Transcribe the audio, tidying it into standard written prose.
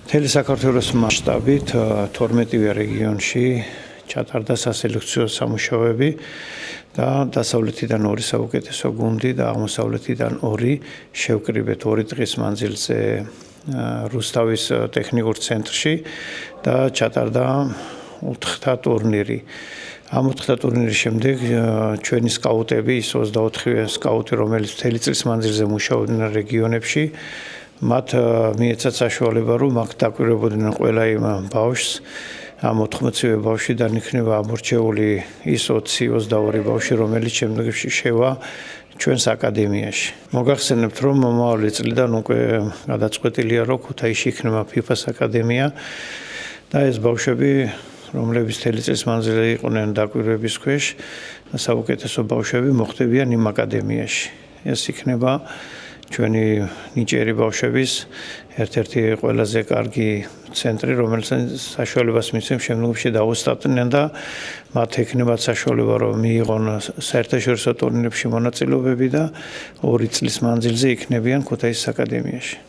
მთელი საქართველოს მასშტაბით 12-ვე რეგიონში ჩატარდა სასელექციო სამუშაოები და დასავლეთიდან 2 საუკეთესო გუნდი და აღმოსავლეთიდან 2 შევკრიბეთ 2 დღის მანძილზე რუსთავის ტექნიკურ ცენტრში და ჩატარდა 4-თა ტურნირი. Ამ 4-თა ტურნირის შემდეგ ჩვენი სკაუტები, ის 24 სკაუტი, რომელიც მთელი წლის მანძილზე მუშაობდნენ რეგიონებში, მათ მიეცათ საშუალება, რომ აქ დაკვირვებოდნენ ყველა იმ ბავშვს, ამ 80-ვე ბავშვიდან იქნება ამორჩეული ის 20-22 ბავშვი, რომელიც შემდგომში შევა ჩვენს აკადემიაში. მოგახსენებთ, რომ მომავალი წლიდან უკვე გადაწყვეტილია, რომ ქუთაისში იქნება FIFA-ს აკადემია და ეს ბავშვები, რომლებიც მთელი წლის მანძილზე იყვნენ დაკვირვების ქვეშ, საუკეთესო ბავშვები მოხვდებიან იმ აკადემიაში. ეს იქნება ჩვენი ნიჭიერი ბავშვების ერთ-ერთი ყველაზე კარგი ცენტრი, რომელიც საშუალებას მისცემს შემდგომში დაუსტატნენ და მათ ექნებათ საშუალება, რომ მიიღონ საერთაშორისო ტურნირებში მონაწილეობები და 2 წლის მანძილზე იქნებიან ქუთაისის აკადემიაში.